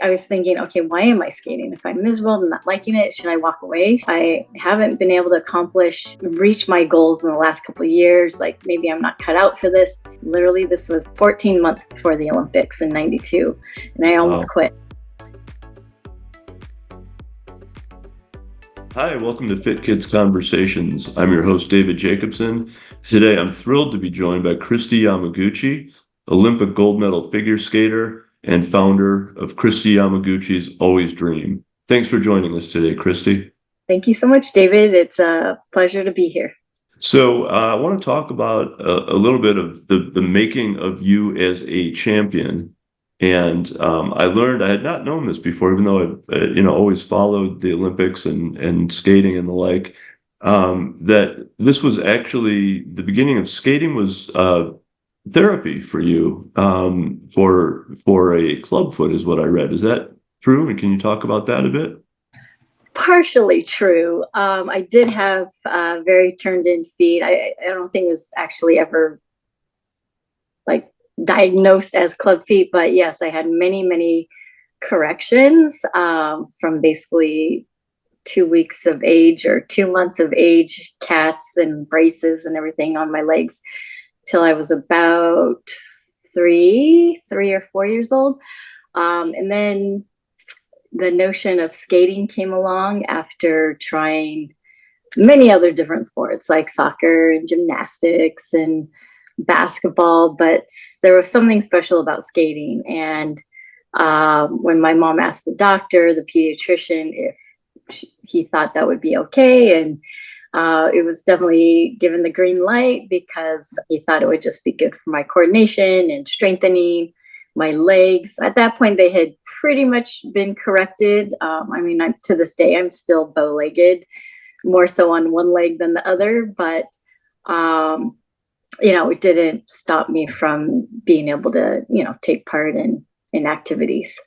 I was thinking, okay, why am I skating? If I'm miserable and not liking it, should I walk away? If I haven't been able to reach my goals in the last couple of years, like maybe I'm not cut out for this. Literally, this was 14 months before the Olympics in 92, and I almost quit. Hi, welcome to Fit Kids Conversations. I'm your host, David Jacobson. Today, I'm thrilled to be joined by Kristi Yamaguchi, Olympic gold medal figure skater and founder of Kristi Yamaguchi's Always Dream. Thanks for joining us today, Kristi. Thank you so much, David. It's a pleasure to be here. So I want to talk about a little bit of the making of you as a champion. And I learned, I had not known this before, even though I always followed the Olympics and skating and the like, that this was actually the beginning of skating was therapy for you for a club foot is what I read. Is that true? And can you talk about that a bit? Partially true. I did have very turned in feet. I don't think it was actually ever like diagnosed as club feet, but yes, I had many corrections from basically 2 weeks of age or 2 months of age, casts and braces and everything on my legs till I was about three or 4 years old. And then the notion of skating came along after trying many other different sports like soccer and gymnastics and basketball, but there was something special about skating. And when my mom asked the doctor, the pediatrician, if he thought that would be okay, and it was definitely given the green light because he thought it would just be good for my coordination and strengthening my legs. At that point, they had pretty much been corrected. To this day, I'm still bow-legged, more so on one leg than the other, but it didn't stop me from being able to, take part in activities.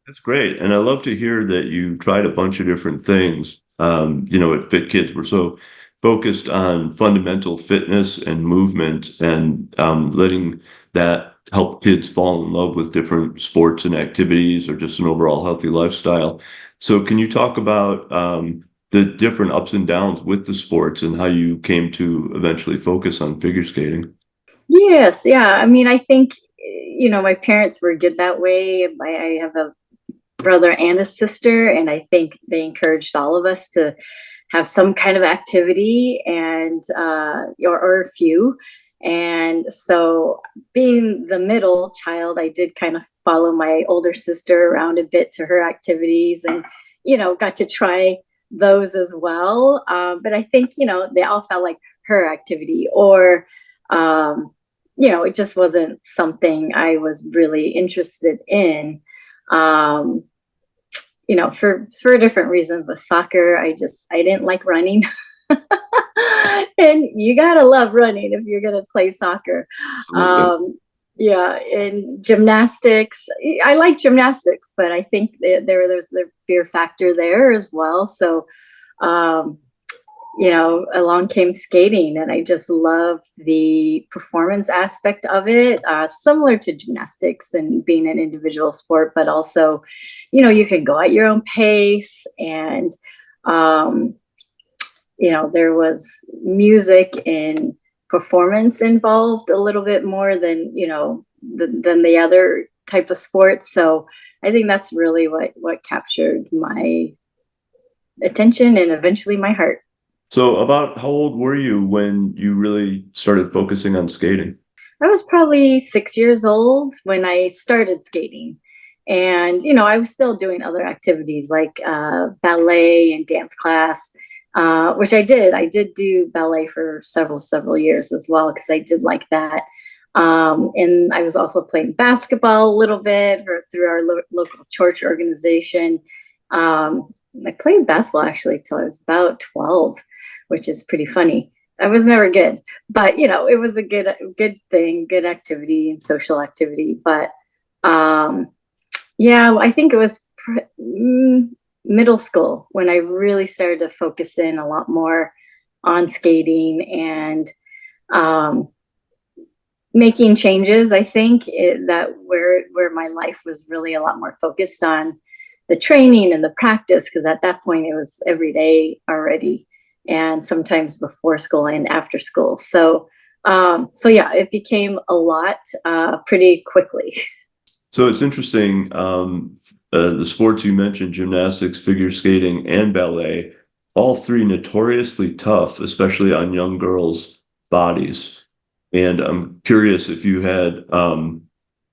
That's great. And I love to hear that you tried a bunch of different things. At Fit Kids, we're so focused on fundamental fitness and movement and letting that help kids fall in love with different sports and activities or just an overall healthy lifestyle. So can you talk about the different ups and downs with the sports and how you came to eventually focus on figure skating? Yes. Yeah. I think, my parents were good that way. I have a brother and a sister, and I think they encouraged all of us to have some kind of activity and or a few. And so being the middle child, I did kind of follow my older sister around a bit to her activities and, got to try those as well. But I think, they all felt like her activity or, it just wasn't something I was really interested in. For different reasons. With soccer, I didn't like running. And you gotta love running if you're gonna play soccer. And gymnastics, I like gymnastics, but I think there's the fear factor there as well. So along came skating, and I just love the performance aspect of it, similar to gymnastics and being an individual sport, but also, you can go at your own pace. And, there was music and performance involved a little bit more than, than the other type of sports. So I think that's really what captured my attention and eventually my heart. So about how old were you when you really started focusing on skating? I was probably 6 years old when I started skating. And, I was still doing other activities like ballet and dance class, which I did. I did do ballet for several years as well because I did like that. And I was also playing basketball a little bit through our local church organization. I played basketball actually till I was about 12, which is pretty funny. I was never good, but it was a good thing, good activity and social activity. But I think it was middle school when I really started to focus in a lot more on skating and making changes. I think that where my life was really a lot more focused on the training and the practice, because at that point it was every day already, and sometimes before school and after school. So yeah, it became a lot pretty quickly. So it's interesting. The sports you mentioned, gymnastics, figure skating, and ballet, all three notoriously tough, especially on young girls' bodies. And I'm curious if you had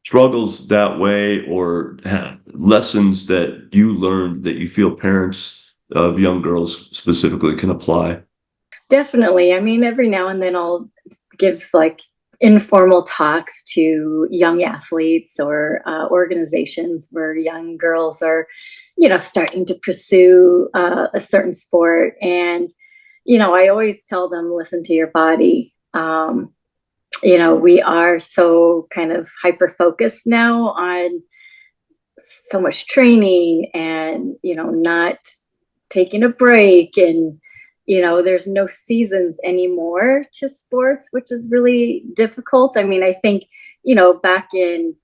struggles that way or lessons that you learned that you feel parents of young girls specifically can apply. Definitely. I mean, every now and then I'll give like informal talks to young athletes or organizations where young girls are, starting to pursue a certain sport. And, I always tell them, listen to your body. We are so kind of hyper focused now on so much training and, not taking a break, and there's no seasons anymore to sports, which is really difficult. I mean, I think back in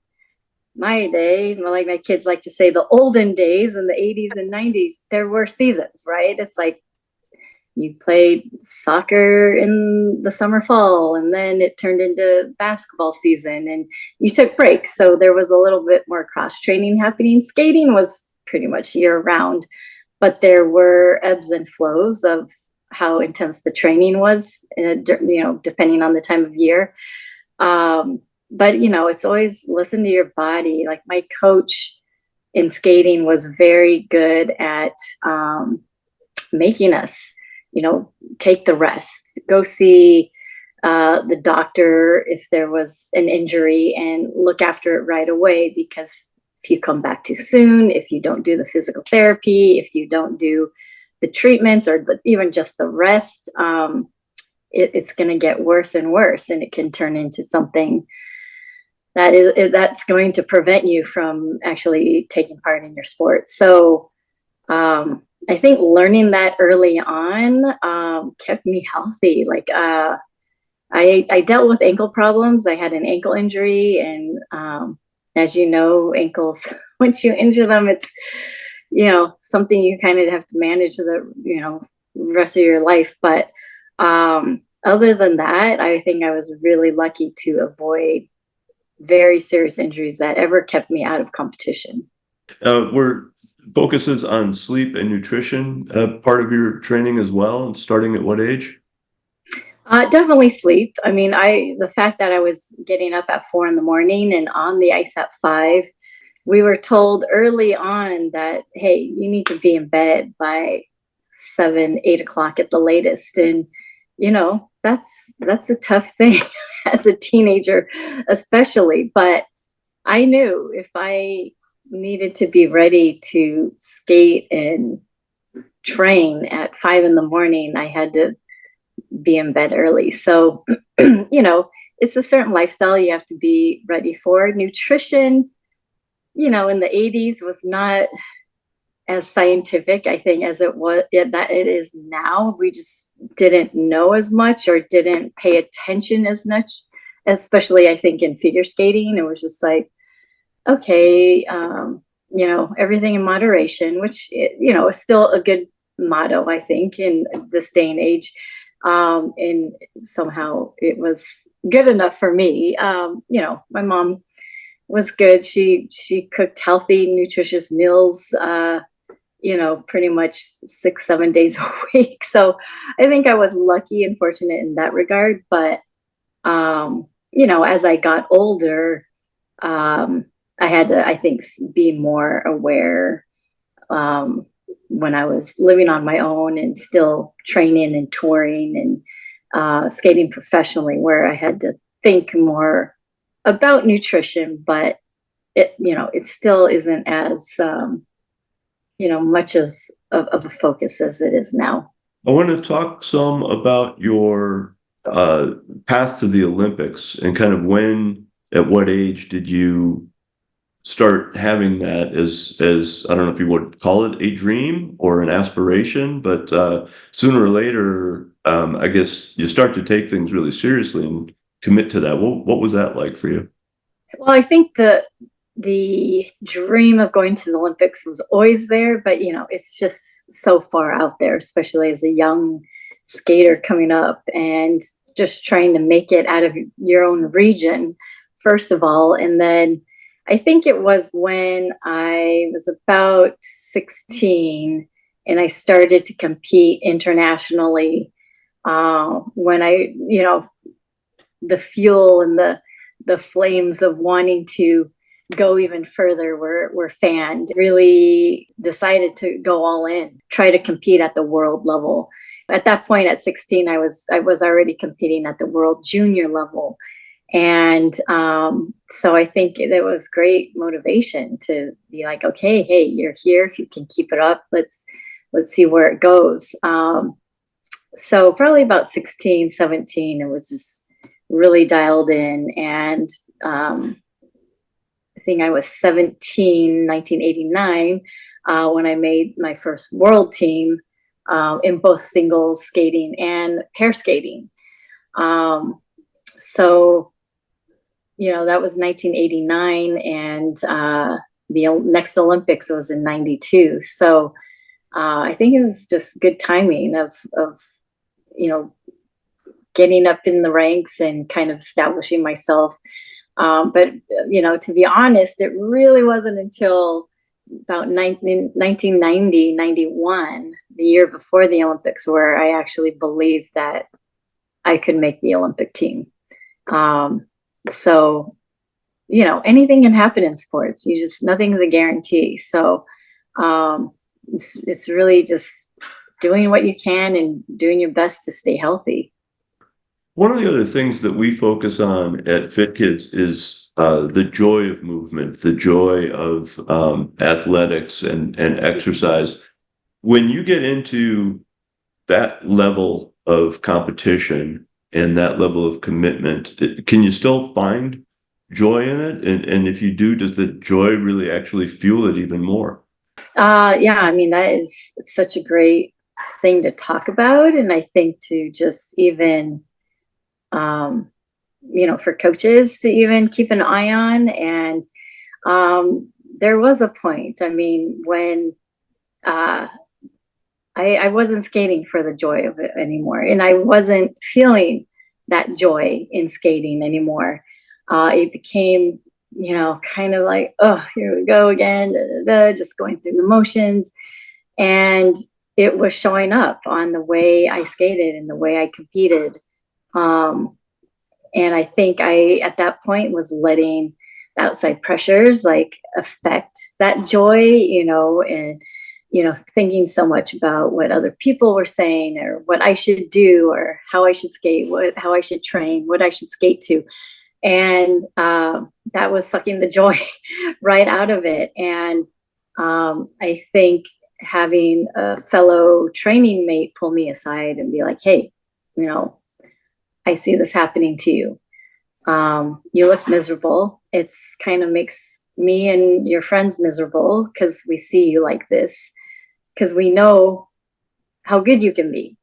my day, like my kids like to say, the olden days in the 80s and 90s, there were seasons, right? It's like you played soccer in the summer, fall, and then it turned into basketball season, and you took breaks, so there was a little bit more cross training happening. Skating was pretty much year round, but there were ebbs and flows of how intense the training was, depending on the time of year. But it's always listen to your body. Like my coach in skating was very good at making us, take the rest, go see the doctor if there was an injury, and look after it right away, because if you come back too soon, if you don't do the physical therapy, if you don't do the treatments, or even just the rest, it's going to get worse and worse, and it can turn into something that's going to prevent you from actually taking part in your sport. So I think learning that early on kept me healthy. Like I dealt with ankle problems. I had an ankle injury, and as you know, ankles, once you injure them, it's something you kind of have to manage the rest of your life. But other than that, I think I was really lucky to avoid very serious injuries that ever kept me out of competition. Were focuses on sleep and nutrition part of your training as well, and starting at what age? Definitely sleep. I mean, the fact that I was getting up at 4 in the morning and on the ice at 5, we were told early on that, hey, you need to be in bed by 7, 8 o'clock at the latest. And, that's a tough thing as a teenager, especially. But I knew if I needed to be ready to skate and train at 5 in the morning, I had to be in bed early. So, it's a certain lifestyle you have to be ready for. Nutrition, in the 80s was not as scientific, I think, as that it is now. We just didn't know as much, or didn't pay attention as much, especially I think in figure skating. It was just like, okay, everything in moderation, which, is still a good motto, I think, in this day and age. And somehow it was good enough for me. My mom was good. She cooked healthy, nutritious meals, pretty much 6, 7 days a week. So I think I was lucky and fortunate in that regard. But, as I got older, I had to, I think, be more aware when I was living on my own and still training and touring and skating professionally, where I had to think more about nutrition. But it still isn't as much as of a focus as it is now. I want to talk some about your path to the Olympics, and kind of at what age did you start having that as I don't know if you would call it a dream or an aspiration, but sooner or later, I guess you start to take things really seriously. And commit to that. What was that like for you? Well, I think the dream of going to the Olympics was always there, but it's just so far out there, especially as a young skater coming up and just trying to make it out of your own region, first of all. And then I think it was when I was about 16 and I started to compete internationally. When the fuel and the flames of wanting to go even further were fanned. Really decided to go all in, try to compete at the world level. At that point, at 16, I was already competing at the world junior level, and so I think it was great motivation to be like, okay, hey, you're here. If you can keep it up, let's see where it goes. So probably about 16, 17, it was just really dialed in. And I think I was 17, 1989, when I made my first world team in both singles skating and pair skating. So, that was 1989, and the next Olympics was in 92. So I think it was just good timing of getting up in the ranks and kind of establishing myself. But to be honest, it really wasn't until about 1990, 91, the year before the Olympics, where I actually believed that I could make the Olympic team. So, anything can happen in sports. Nothing's a guarantee. So it's really just doing what you can and doing your best to stay healthy. One of the other things that we focus on at Fit Kids is the joy of movement, the joy of athletics and exercise. When you get into that level of competition and that level of commitment, can you still find joy in it? And if you do, does the joy really actually fuel it even more? Yeah, I mean, that is such a great thing to talk about. And I think to just even for coaches to even keep an eye on. And there was a point, I mean, when I wasn't skating for the joy of it anymore. And I wasn't feeling that joy in skating anymore. It became, kind of like, oh, here we go again, just going through the motions. And it was showing up on the way I skated and the way I competed. And I think I, at that point, was letting outside pressures like affect that joy, and, thinking so much about what other people were saying or what I should do or how I should skate, how I should train, what I should skate to. And that was sucking the joy right out of it. And I think having a fellow training mate pull me aside and be like, hey, I see this happening to you. You look miserable. It's kind of makes me and your friends miserable because we see you like this, because we know how good you can be.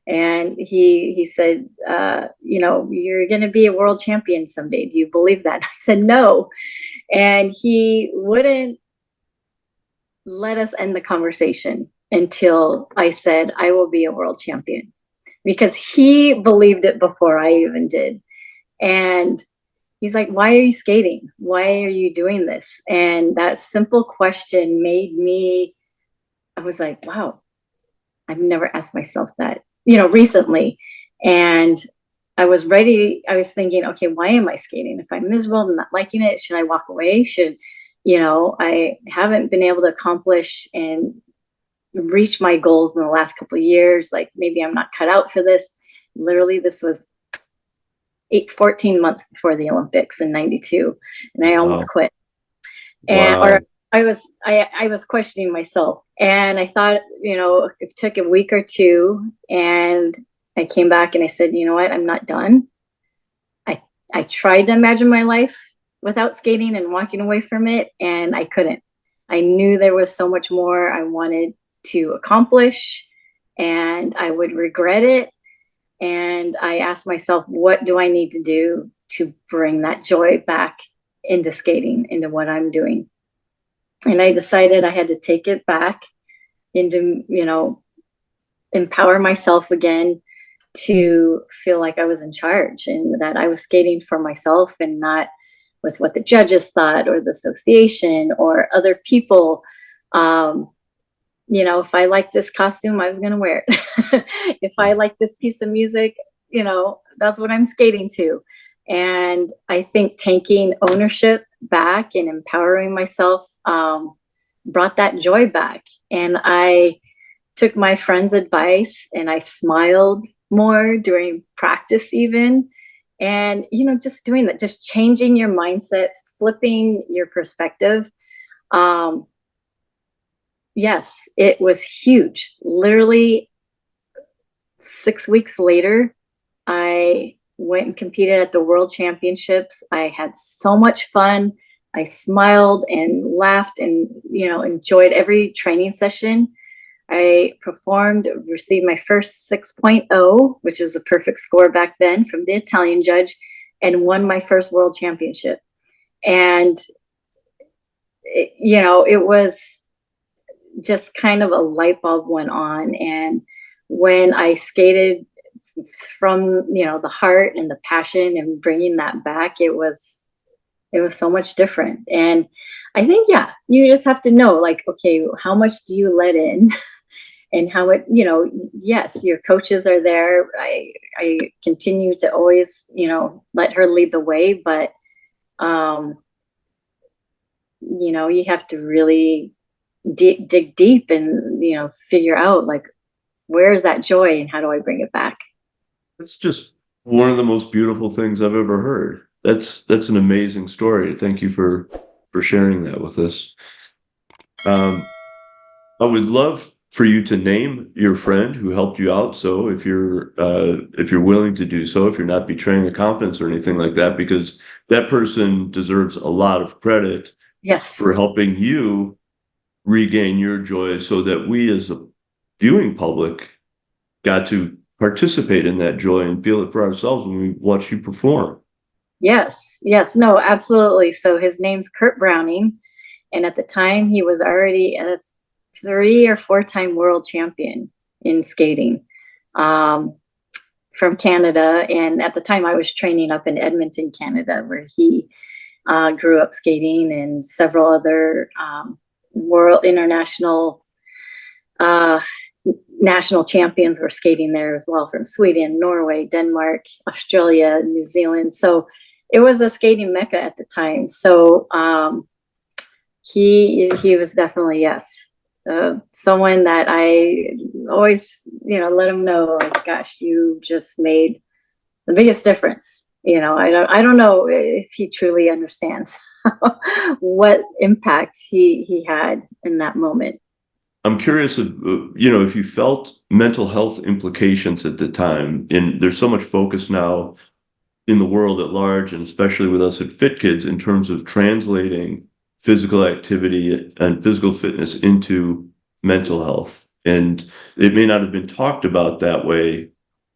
And he said, you're going to be a world champion someday. Do you believe that? I said, no. And he wouldn't let us end the conversation until I said, I will be a world champion, because he believed it before I even did. And he's like, why are you skating? Why are you doing this? And that simple question made me, I was like, wow, I've never asked myself that, recently. And I was thinking, okay, why am I skating? If I'm miserable and not liking it, should I walk away? I haven't been able to accomplish and reach my goals in the last couple of years. Like, maybe I'm not cut out for this. Literally, this was 14 months before the Olympics in 92. And I almost quit. And, Wow. or I was questioning myself, and I thought, it took a week or two, and I came back and I said, you know what, I'm not done. I tried to imagine my life without skating and walking away from it, and I couldn't. I knew there was so much more I wanted to accomplish, and I would regret it. And I asked myself, what do I need to do to bring that joy back into skating, into what I'm doing? And I decided I had to take it back into, empower myself again to feel like I was in charge and that I was skating for myself and not with what the judges thought or the association or other people. If I like this costume, I was going to wear it. If I like this piece of music, that's what I'm skating to. And I think taking ownership back and empowering myself brought that joy back. And I took my friend's advice and I smiled more during practice even. And, just doing that, just changing your mindset, flipping your perspective. Yes, it was huge. Literally 6 weeks later, I went and competed at the World Championships. I had so much fun. I smiled and laughed and, enjoyed every training session. I performed, received my first 6.0, which was a perfect score back then from the Italian judge, and won my first world championship. And, it was just kind of a light bulb went on. And when I skated from, the heart and the passion and bringing that back, it was so much different. And I think, you just have to know, like, okay, how much do you let in? And how it, yes, your coaches are there. I continue to always, let her lead the way, but, you have to really dig deep and, figure out like, where is that joy and how do I bring it back? That's just one of the most beautiful things I've ever heard. That's an amazing story. Thank you for sharing that with us. I would love for you to name your friend who helped you out. So if you're willing to do so, if you're not betraying a confidence or anything like that, because that person deserves a lot of credit. Yes. For helping you regain your joy so that we as a viewing public got to participate in that joy and feel it for ourselves when we watch you perform. Yes, no, absolutely. So his name's Kurt Browning. And at the time he was already a 3 or 4-time world champion in skating from Canada. And at the time I was training up in Edmonton, Canada, where he grew up skating, and several other world international national champions were skating there as well, from Sweden, Norway, Denmark, Australia, New Zealand. So it was a skating mecca at the time. So he was definitely, yes, someone that I always, let him know, like, gosh, you just made the biggest difference. I don't know if he truly understands what impact he had in that moment. I'm curious if you felt mental health implications at the time. And there's so much focus now in the world at large, and especially with us at Fit Kids, in terms of translating physical activity and physical fitness into mental health. And it may not have been talked about that way,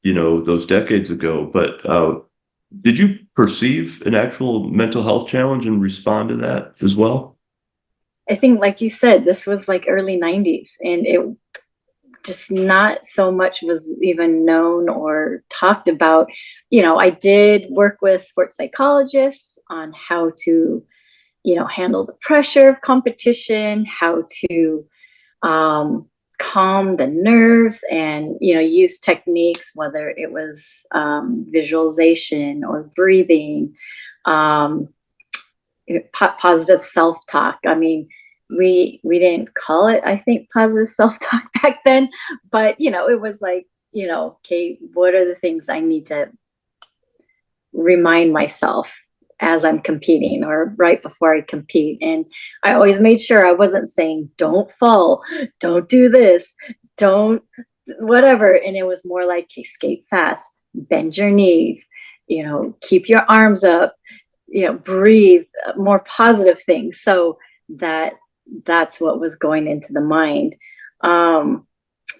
those decades ago, but did you perceive an actual mental health challenge and respond to that as well? I think, like you said, this was like early 90s, and it just not so much was even known or talked about. I did work with sports psychologists on how to, handle the pressure of competition, how to calm the nerves, and, use techniques, whether it was visualization or breathing, positive self-talk. I mean, we didn't call it, I think, positive self-talk back then, but it was like, okay, what are the things I need to remind myself as I'm competing or right before I compete? And I always made sure I wasn't saying, don't fall, don't do this, don't whatever. And it was more like, okay, skate fast, bend your knees, keep your arms up, breathe, more positive things. So that's what was going into the mind.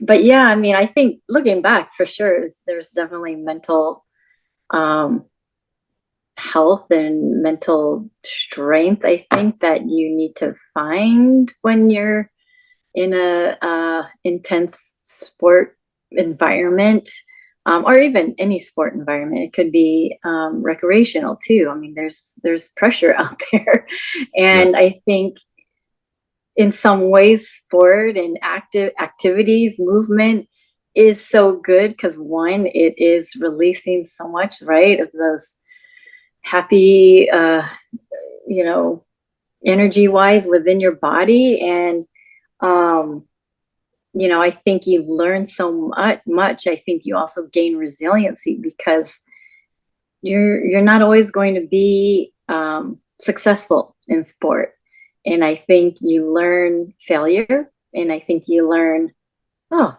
But yeah, I mean, I think looking back for sure, there's definitely mental um, health and mental strength, I think, that you need to find when you're in a intense sport environment, or even any sport environment. It could be recreational too. I mean, there's pressure out there, Yeah. and I think in some ways, sport and active activities, movement is so good because one, it is releasing so much, right, of those happy, you know, energy wise within your body. And um, I think you learn so much. I think you also gain resiliency because you're not always going to be successful in sport. And I think you learn failure, and I think you learn, oh,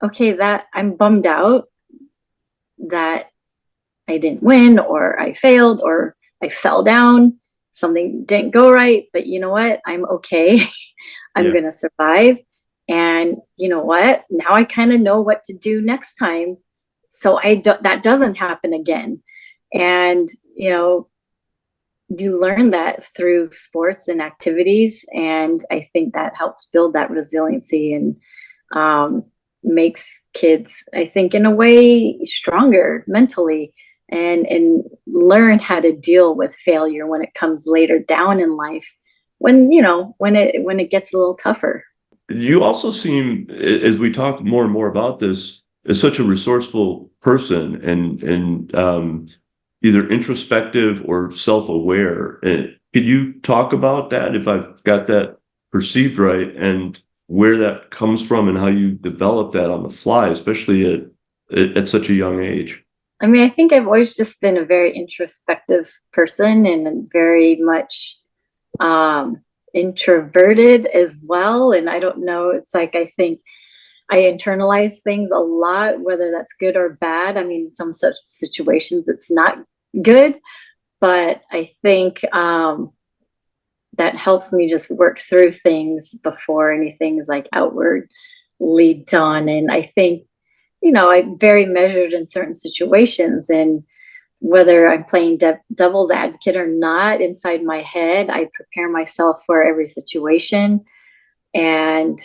okay, that I'm bummed out that I didn't win, or I failed, or I fell down, something didn't go right, but you know what? I'm okay. I'm Yeah. going to survive. And you know what? Now I kind of know what to do next time. So that doesn't happen again. And, you learn that through sports and activities. And I think that helps build that resiliency and um, makes kids, I think, in a way stronger mentally, and learn how to deal with failure when it comes later down in life, when it gets a little tougher. You also seem, as we talk more and more about this, as such a resourceful person and either introspective or self-aware. Could you talk about that, if I've got that perceived right, and where that comes from and how you develop that on the fly, especially at such a young age? I mean, I think I've always just been a very introspective person, and very much um, introverted as well. And I don't know, it's like I think I internalize things a lot, whether that's good or bad. I mean, some such situations it's not good, but I think that helps me just work through things before anything is like outwardly done. And I think, I'm very measured in certain situations, and whether I'm playing devil's advocate or not, inside my head, I prepare myself for every situation. And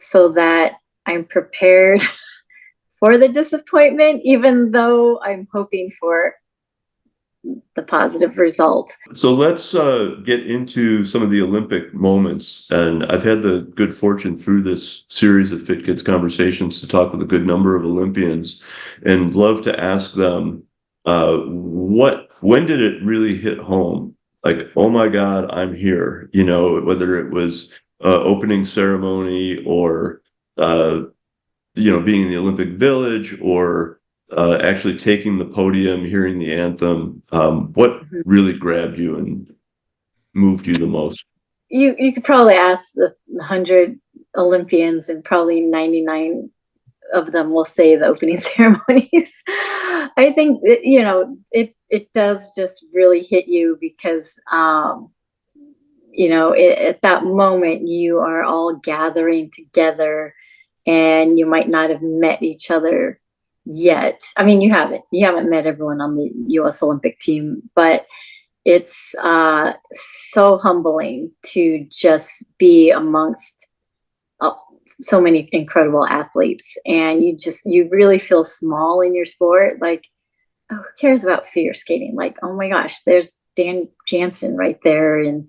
so that I'm prepared for the disappointment, even though I'm hoping for the positive result. So let's get into some of the Olympic moments. And I've had the good fortune through this series of Fit Kids Conversations to talk with a good number of Olympians, and love to ask them when did it really hit home? Like, oh my God, I'm here. Whether it was opening ceremony, or being in the Olympic Village, or actually taking the podium, hearing the anthem. What Mhm. really grabbed you and moved you the most? You could probably ask the 100 Olympians, and probably 99 of them will say the opening ceremonies. I think it does just really hit you because at that moment you are all gathering together, and you might not have met each other yet. I mean, you haven't met everyone on the US Olympic team, but it's so humbling to just be amongst uh, so many incredible athletes, and you really feel small in your sport. Like, oh, who cares about figure skating? Like, oh my gosh, there's Dan Jansen right there, and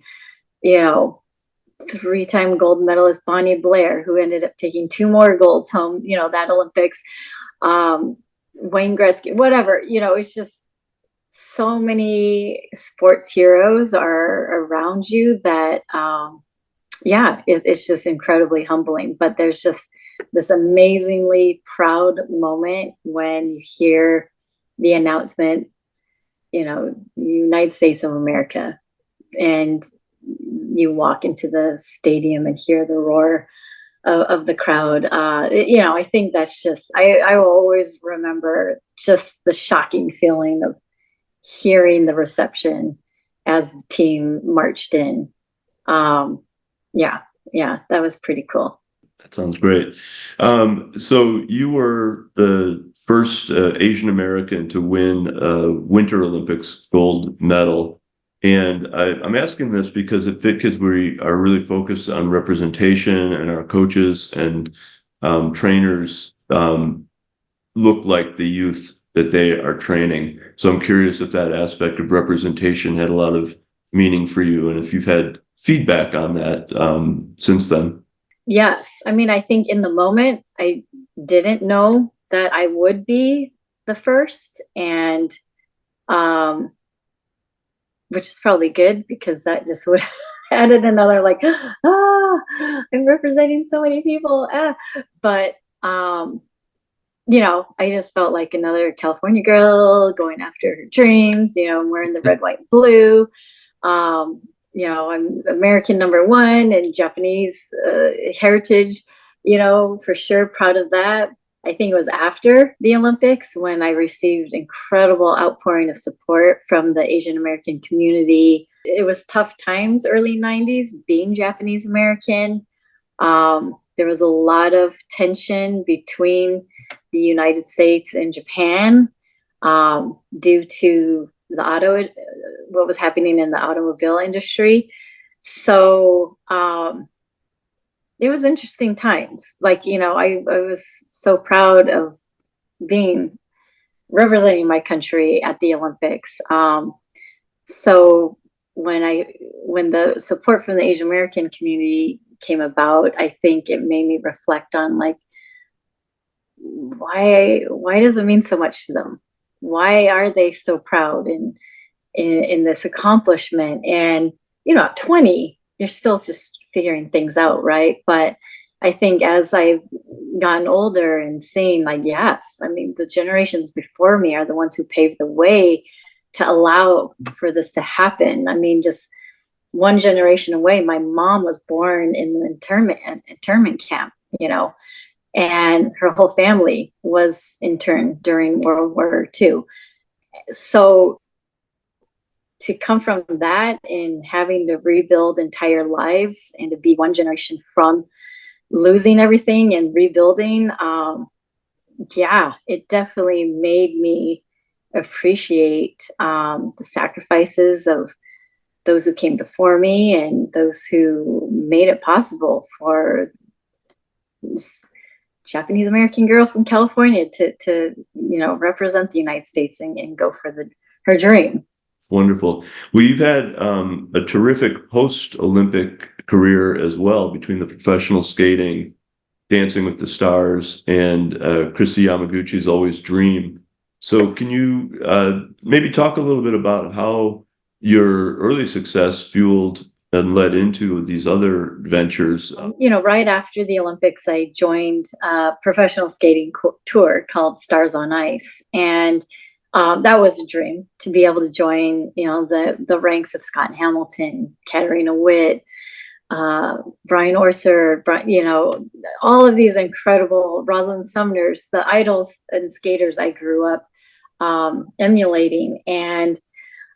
you know, three-time gold medalist Bonnie Blair, who ended up taking two more golds home, that Olympics. Wayne Gretzky, whatever, it's just so many sports heroes are around you that, yeah, it's just incredibly humbling. But there's just this amazingly proud moment when you hear the announcement, United States of America, and you walk into the stadium and hear the roar of the crowd. I think that's just, I will always remember just the shocking feeling of hearing the reception as the team marched in. Um, yeah, yeah, that was pretty cool. That sounds great. So you were the first Asian American to win a Winter Olympics gold medal. And I'm asking this because at Fit Kids, we are really focused on representation, and our coaches and trainers look like the youth that they are training. So I'm curious if that aspect of representation had a lot of meaning for you, and if you've had feedback on that since then. Yes. I mean, I think in the moment, I didn't know that I would be the first, and which is probably good because that just would added another like, I'm representing so many people. But I just felt like another California girl going after her dreams. I'm wearing the red, white, blue. I'm American #1 and Japanese heritage, for sure proud of that. I think it was after the Olympics when I received incredible outpouring of support from the Asian American community. It was tough times, early 90s, being Japanese American. There was a lot of tension between the United States and Japan due to what was happening in the automobile industry. So it was interesting times. Like, I was so proud of representing my country at the Olympics. So when the support from the Asian American community came about, I think it made me reflect on like, why does it mean so much to them? Why are they so proud in this accomplishment? And at 20, you're still just figuring things out, right? But I think as I've gotten older and seen, like, yes, I mean, the generations before me are the ones who paved the way to allow for this to happen. I mean, just one generation away, my mom was born in an internment camp, and her whole family was interned during World War II. So to come from that and having to rebuild entire lives and to be one generation from losing everything and rebuilding, it definitely made me appreciate the sacrifices of those who came before me and those who made it possible for this Japanese American girl from California to represent the United States and go for her dream. Wonderful. Well, you've had a terrific post-Olympic career as well, between the professional skating, Dancing with the Stars, and Kristi Yamaguchi's Always Dream. So can you maybe talk a little bit about how your early success fueled and led into these other ventures? Right after the Olympics, I joined a professional skating tour called Stars on Ice. And that was a dream to be able to join, the ranks of Scott Hamilton, Katarina Witt, Brian Orser, all of these incredible Rosalind Sumners, the idols and skaters I grew up emulating. And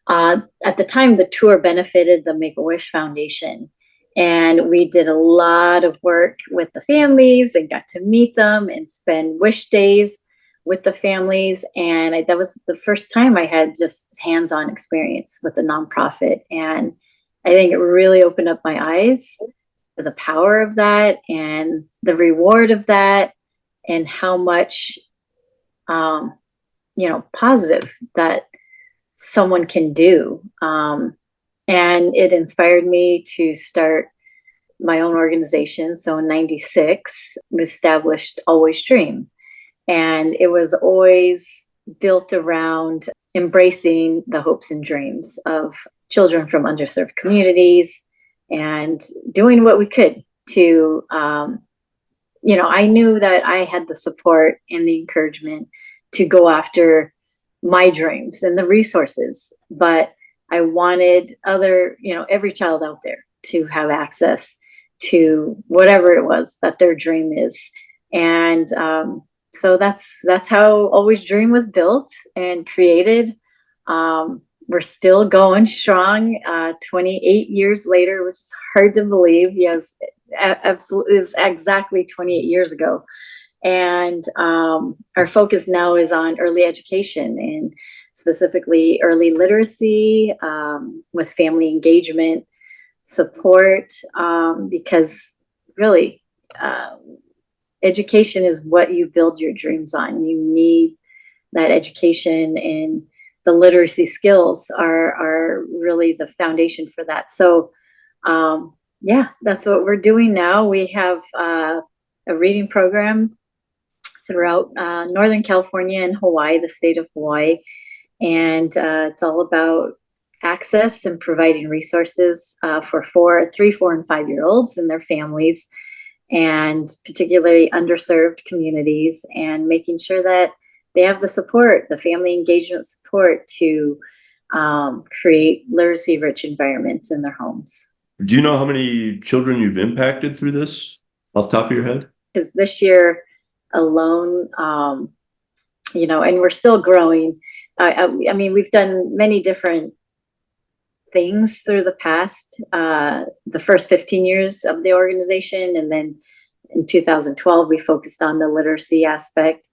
at the time, the tour benefited the Make-A-Wish Foundation. And we did a lot of work with the families and got to meet them and spend wish days with the families. And that was the first time I had just hands-on experience with a nonprofit. And I think it really opened up my eyes for the power of that and the reward of that and how much, positive that someone can do. And it inspired me to start my own organization. So in 96, we established Always Dream. And it was always built around embracing the hopes and dreams of children from underserved communities and doing what we could to, I knew that I had the support and the encouragement to go after my dreams and the resources, but I wanted every child out there to have access to whatever it was that their dream is. And so that's how Always Dream was built and created. We're still going strong 28 years later, which is hard to believe. Yes, absolutely. It was exactly 28 years ago. And our focus now is on early education and specifically early literacy, with family engagement support, because really, education is what you build your dreams on. You need that education, and the literacy skills are really the foundation for that. So, yeah, that's what we're doing now. We have a reading program throughout Northern California and Hawaii, the state of Hawaii. And it's all about access and providing resources for 3, 4, and 5-year-olds and their families, and particularly underserved communities, and making sure that they have the support, the family engagement support to create literacy-rich environments in their homes. Do you know how many children you've impacted through this off the top of your head? Because this year alone, and we're still growing. I mean, we've done many different things through the past, the first 15 years of the organization. And then in 2012, we focused on the literacy aspect.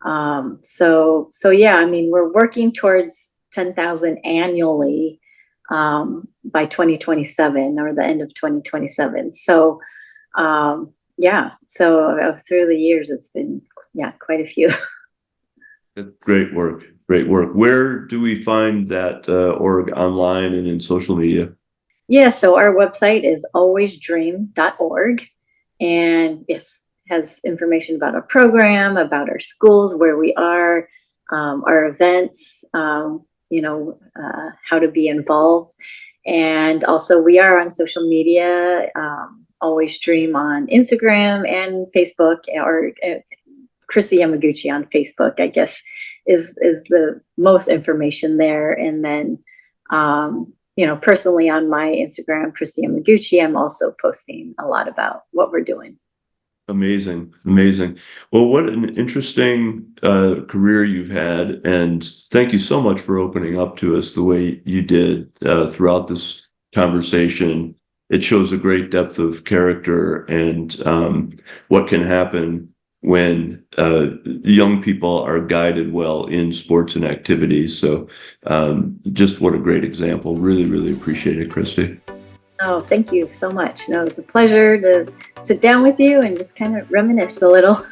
So yeah, I mean, we're working towards 10,000 annually by 2027 or the end of 2027. So yeah, so through the years, it's been, quite a few. Great work. Great work. Where do we find that org online and in social media? Yeah, so our website is alwaysdream.org. And yes, has information about our program, about our schools, where we are, our events, how to be involved. And also we are on social media, Always Dream on Instagram and Facebook, or Kristi Yamaguchi on Facebook, I guess, is the most information there. And then, personally on my Instagram, Kristi Yamaguchi, I'm also posting a lot about what we're doing. Amazing. Amazing. Well, what an interesting career you've had. And thank you so much for opening up to us the way you did throughout this conversation. It shows a great depth of character and what can happen when young people are guided well in sports and activities. So just what a great example. Really, really appreciate it, Kristi. Oh, thank you so much. No, it was a pleasure to sit down with you and just kind of reminisce a little.